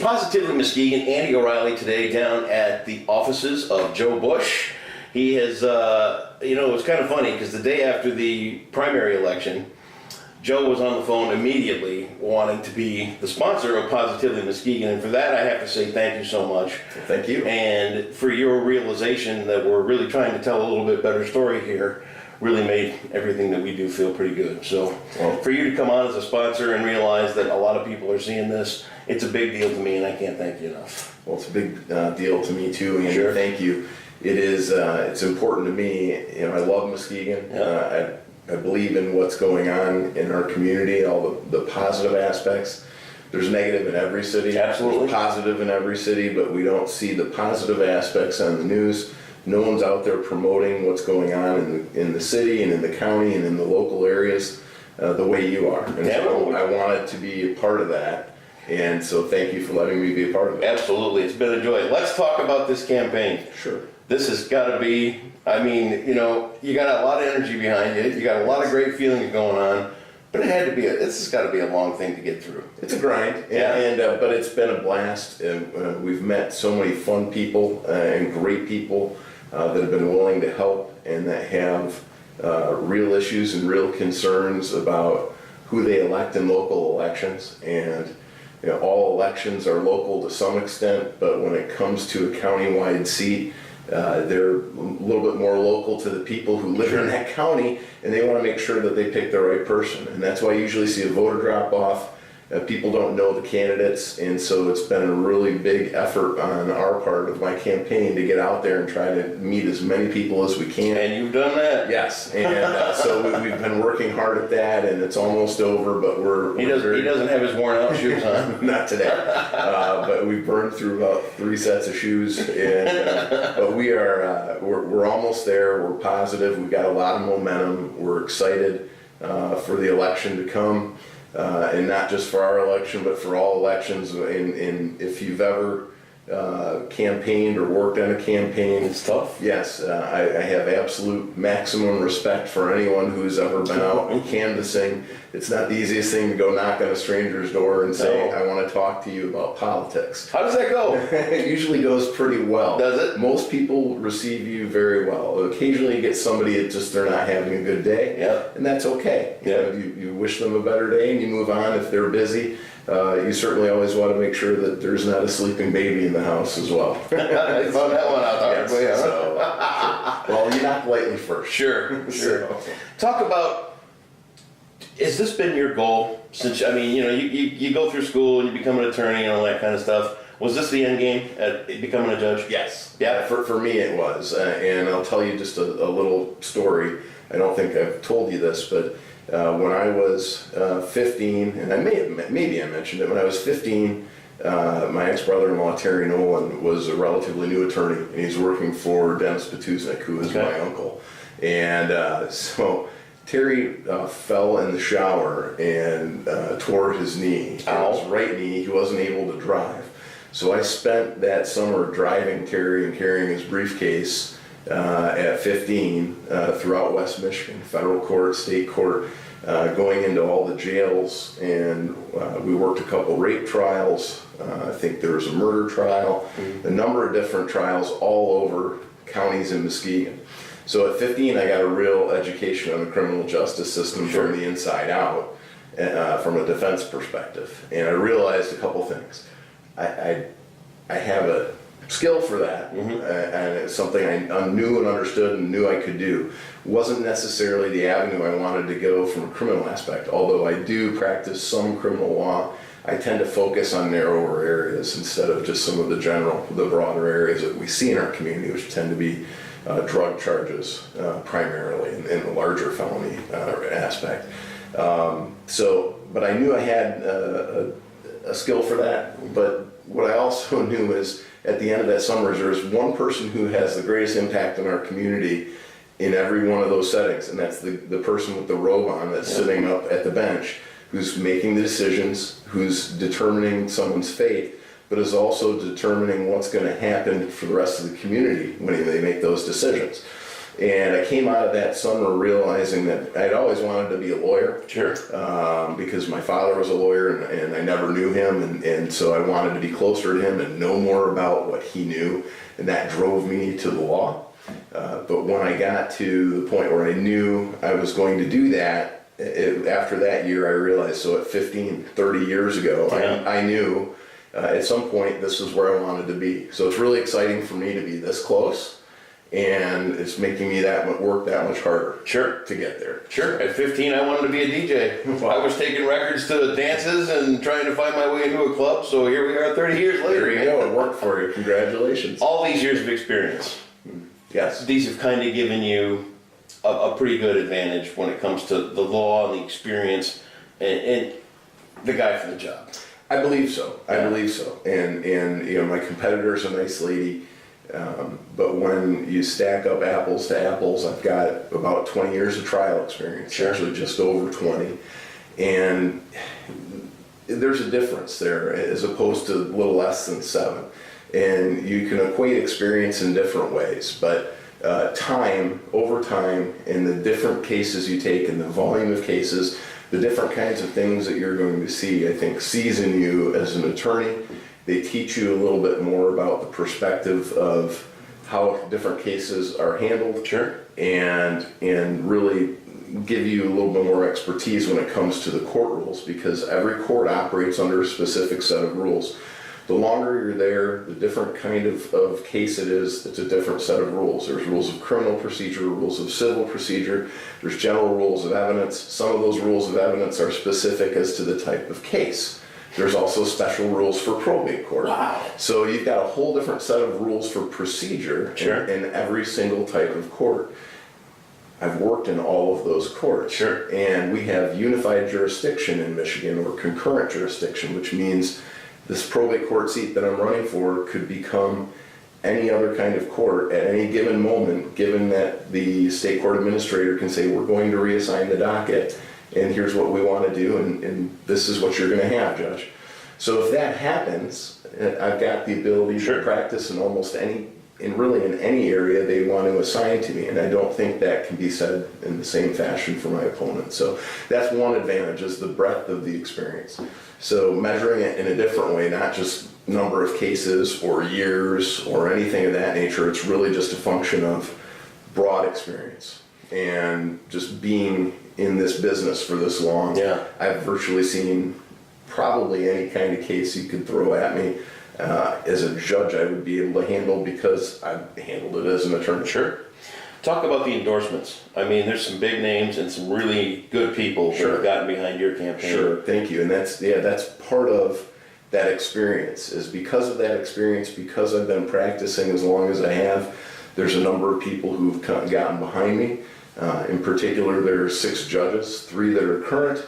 Positively Muskegon, Andy O'Reilly today down at the offices of Joe Bush. He has, it was kind of funny because the day after the primary election, Joe was on the phone immediately wanting to be the sponsor of Positively Muskegon. And for that, I have to say thank you so much. Thank you. And for your realization that we're really trying to tell a little bit better story here really made everything that we do feel pretty good. So for you to come on as a sponsor and realize that a lot of people are seeing this, it's a big deal to me, and I can't thank you enough. Well, it's a big deal to me too, and Sure. Thank you. It is. It's important to me. I love Muskegon. Yeah. I believe in what's going on in our community, all the positive aspects. There's negative in every city. Absolutely. There's positive in every city, but we don't see the positive aspects on the news. No one's out there promoting what's going on in the city and in the county and in the local areas the way you are. And so I wanted to be a part of that. And so thank you for letting me be a part of it. Absolutely. It's been a joy. Let's talk about this campaign. Sure. This has got to be, you got a lot of energy behind you. You got a lot of great feelings going on. But this has got to be a long thing to get through. It's a grind, Yeah. but it's been a blast. We've met so many fun people and great people that have been willing to help and that have real issues and real concerns about who they elect in local elections. And all elections are local to some extent, but when it comes to a county-wide seat, they're a little bit more local to the people who live in that county, and they want to make sure that they pick the right person. And that's why I usually see a voter drop off. People don't know the candidates, and so it's been a really big effort on our part of my campaign to get out there and try to meet as many people as we can. And you've done that. Yes, and so we've been working hard at that, and it's almost over, but He doesn't have his worn out shoes on. not today, but we burned through about 3 sets of shoes, and but we're almost there. We're positive. We've got a lot of momentum. We're excited for the election to come. And not just for our election, but for all elections. And if you've ever campaigned or worked on a campaign, It's tough. yes, I have absolute maximum respect for anyone who's ever been out canvassing. It's not the easiest thing to go knock on a stranger's door and say, No. I want to talk to you about politics. How does that go? It usually goes pretty well. Does it? Most people receive you very well. Occasionally you get somebody that just they're not having a good day, Yeah. and that's okay. You wish them a better day and you move on. If they're busy, you certainly always want to make sure that there's not a sleeping baby in the house as well. I found that one out the hard way, huh? So, well, you knock lightly first. Sure. So, Talk about, has this been your goal since, you go through school and you become an attorney and all that kind of stuff. Was this the end game at becoming a judge? yes. Yeah. For me it was. And I'll tell you just a little story. I don't think I've told you this, but when I was 15, and maybe I mentioned it, when I was 15, my ex-brother-in-law, Terry Nolan, was a relatively new attorney, and he's working for Dennis Petuznik, who is my uncle. And so Terry fell in the shower and tore his knee, his right knee. He wasn't able to drive. So I spent that summer driving Terry and carrying his briefcase at 15 throughout West Michigan, federal court, state court, going into all the jails, and we worked a couple rape trials. I think there was a murder trial, a number of different trials all over counties in Muskegon. So at 15, I got a real education on the criminal justice system from the inside out, from a defense perspective. And I realized a couple things. I have a skill for that, and it's something I knew and understood and knew I could do. Wasn't necessarily the avenue I wanted to go from a criminal aspect, although I do practice some criminal law. I tend to focus on narrower areas instead of just some of the broader areas that we see in our community, which tend to be drug charges primarily in the larger felony aspect. But I knew I had a skill for that, but what I also knew is at the end of that summer is there's one person who has the greatest impact in our community in every one of those settings, and that's the person with the robe on that's sitting up at the bench, who's making the decisions, who's determining someone's fate, but is also determining what's going to happen for the rest of the community when they make those decisions. And I came out of that summer realizing that I'd always wanted to be a lawyer. Sure. Because my father was a lawyer and I never knew him. And so I wanted to be closer to him and know more about what he knew. And that drove me to the law. But when I got to the point where I knew I was going to do that, after that year, I realized, so at 15, 30 years ago, Yeah. I knew at some point this is where I wanted to be. So it's really exciting for me to be this close. And it's making me work that much harder. Sure. To get there. Sure. At 15, I wanted to be a DJ. Wow. I was taking records to dances and trying to find my way into a club. So here we are 30 years later. There you go. It worked for you. Congratulations. All these years of experience. Yes. These have kind of given you a pretty good advantage when it comes to the law and the experience and the guy for the job. I believe so. I Yeah. believe so. And my competitor's a nice lady. But when you stack up apples to apples, I've got about 20 years of trial experience, Sure. actually just over 20. And there's a difference there as opposed to a little less than 7. And you can equate experience in different ways, but over time, and the different cases you take and the volume of cases, the different kinds of things that you're going to see, I think, season you as an attorney. They teach you a little bit more about the perspective of how different cases are handled. Sure. And really give you a little bit more expertise when it comes to the court rules, because every court operates under a specific set of rules. The longer you're there, the different kind of case it is, it's a different set of rules. There's rules of criminal procedure, rules of civil procedure, there's general rules of evidence. Some of those rules of evidence are specific as to the type of case. There's also special rules for probate court. Wow. So you've got a whole different set of rules for procedure Sure. in every single type of court. I've worked in all of those courts. Sure. And we have unified jurisdiction in Michigan, or concurrent jurisdiction, which means this probate court seat that I'm running for could become any other kind of court at any given moment, given that the state court administrator can say, we're going to reassign the docket, and here's what we want to do, and this is what you're going to have, Judge. So if that happens, I've got the ability Sure. to practice in almost any, and really in any area they want to assign to me, and I don't think that can be said in the same fashion for my opponent. So that's one advantage, is the breadth of the experience. So measuring it in a different way, not just number of cases or years or anything of that nature, it's really just a function of broad experience and just being in this business for this long. Yeah. I've virtually seen probably any kind of case you could throw at me. As a judge, I would be able to handle, because I've handled it as an attorney. Sure. Talk about the endorsements. I mean, there's some big names and some really good people that Sure. have gotten behind your campaign. Sure, thank you. And that's part of that experience, is because of that experience, because I've been practicing as long as I have, there's a number of people who've gotten behind me. In particular, there are 6 judges, 3 that are current,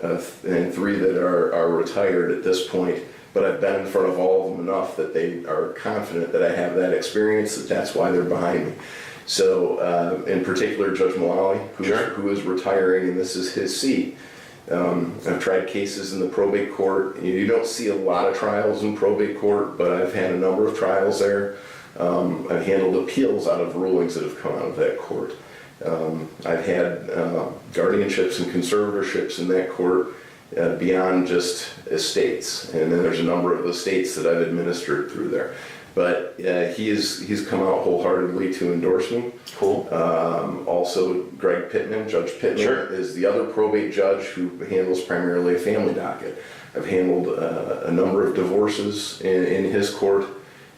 and 3 that are retired at this point. But I've been in front of all of them enough that they are confident that I have that experience, that's why they're behind me. So, in particular, Judge Mullally, who is retiring, and this is his seat. I've tried cases in the probate court. You don't see a lot of trials in probate court, but I've had a number of trials there. I've handled appeals out of rulings that have come out of that court. I've had guardianships and conservatorships in that court beyond just estates, and then there's a number of estates that I've administered through there. But he's come out wholeheartedly to endorse me. Cool. Also, Greg Pittman, Judge Pittman, Sure. is the other probate judge who handles primarily a family docket. I've handled a number of divorces in his court,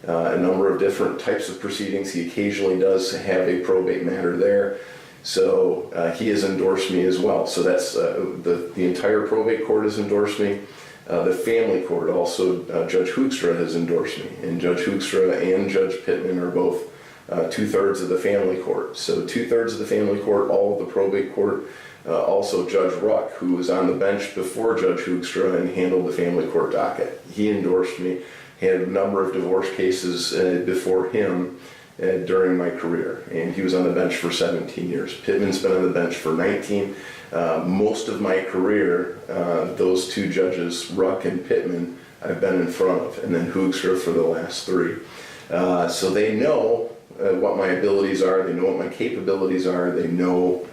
a number of different types of proceedings. He occasionally does have a probate matter there. So he has endorsed me as well. So that's the entire probate court has endorsed me. The family court also, Judge Hoekstra has endorsed me, and Judge Hoekstra and Judge Pittman are both 2/3 of the family court. So 2/3 of the family court, all of the probate court. Also Judge Ruck, who was on the bench before Judge Hoekstra and handled the family court docket. He endorsed me, had a number of divorce cases before him during my career, and he was on the bench for 17 years. Pittman's been on the bench for 19. Most of my career, those 2 judges, Ruck and Pittman, I've been in front of, and then Hoekstra for the last 3. So they know what my abilities are. They know what my capabilities are. They know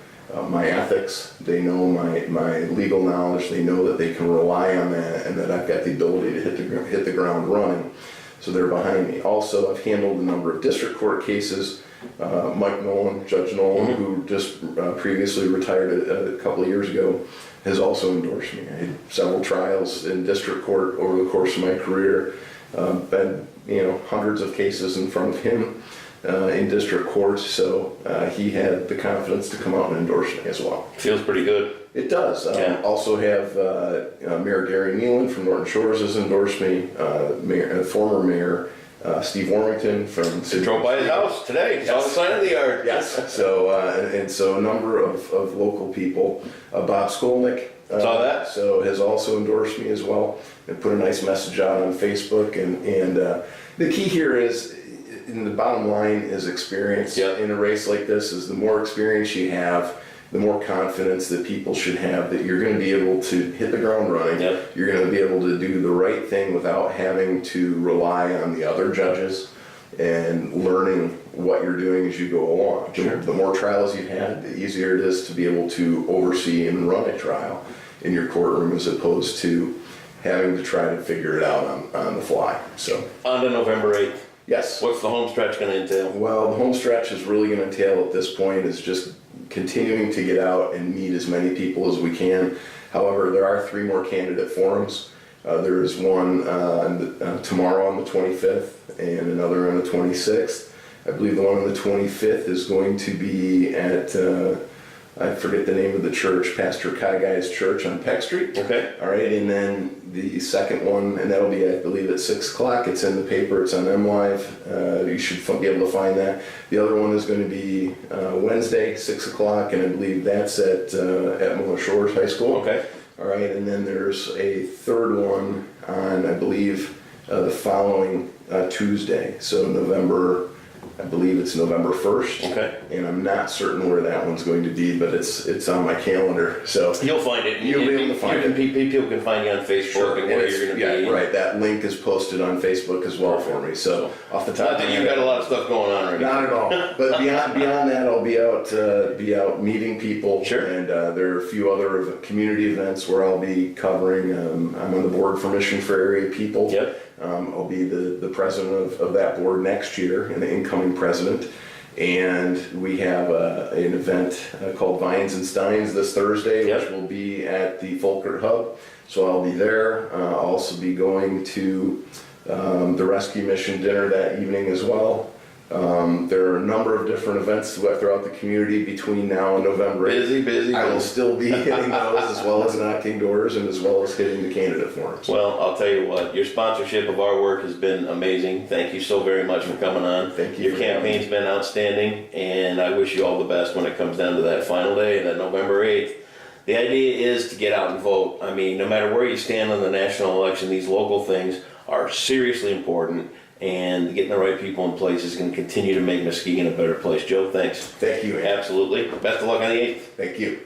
my ethics. They know my legal knowledge. They know that they can rely on that, and that I've got the ability to hit the ground running. So they're behind me. Also, I've handled a number of district court cases. Mike Nolan, Judge Nolan, who just previously retired a couple of years ago, has also endorsed me. I had several trials in district court over the course of my career. Been, hundreds of cases in front of him in district court, so he had the confidence to come out and endorse me as well. Feels pretty good. It does. Yeah. Also have Mayor Gary Nealon from Norton Shores has endorsed me. Former Mayor Steve Warmington from City. Drove by his house today. Saw the sign in the yard. Yes. So and so a number of local people. Bob Skolnick. Saw that. So has also endorsed me as well and put a nice message out on Facebook. And the key here is, in the bottom line is experience. Yeah. In a race like this, is the more experience you have, the more confidence that people should have that you're going to be able to hit the ground running. Yep. You're going to be able to do the right thing without having to rely on the other judges, and learning what you're doing as you go along. Sure. The more trials you've had, the easier it is to be able to oversee and run a trial in your courtroom, as opposed to having to try to figure it out on the fly. So On to November 8th. yes. What's the home stretch going to entail? Well, the home stretch is really going to entail at this point is just continuing to get out and meet as many people as we can. However, there are 3 more candidate forums. There is one tomorrow on the 25th and another on the 26th. I believe the one on the 25th is going to be at, I forget the name of the church, Pastor Kaigai's church on Peck Street. Okay. All right, and then the second one, and that'll be, I believe, at 6 o'clock. It's in the paper, it's on MLive. You should be able to find that. The other one is going to be Wednesday, 6 o'clock, and I believe that's at Miller Shores High School. Okay. All right, and then there's a third one on, I believe, the following Tuesday. So I believe it's November 1st. Okay. And I'm not certain where that one's going to be, but it's on my calendar. So You'll find it. You'll be able to find it. People can find you on Facebook and where you're going to be. Yeah, right. That link is posted on Facebook as well for me. So off the top Not of that my you've head, got a lot of stuff going on right now. not at all. But beyond that, I'll be out meeting people. Sure. And there are a few other community events where I'll be covering. I'm on the board for Mission for Area People. Yep. I'll be the president of that board next year, and the incoming president. And we have an event called Vines and Steins this Thursday, Yep. which will be at the Folkert Hub. So I'll be there. I'll also be going to the rescue mission dinner that evening as well. There are a number of different events throughout the community between now and November 8th. Busy. I will still be hitting those, as well as knocking doors and as well as hitting the candidate forums. Well, I'll tell you what, your sponsorship of our work has been amazing. Thank you so very much for coming on. Thank you Your for having campaign's been outstanding, and I wish you all the best when it comes down to that final day, that November 8th. The idea is to get out and vote. I mean, no matter where you stand on the national election, these local things are seriously important, and getting the right people in place is going to continue to make Muskegon a better place. Joe, thanks. Thank you, Ann. Absolutely. Best of luck on the 8th. Thank you.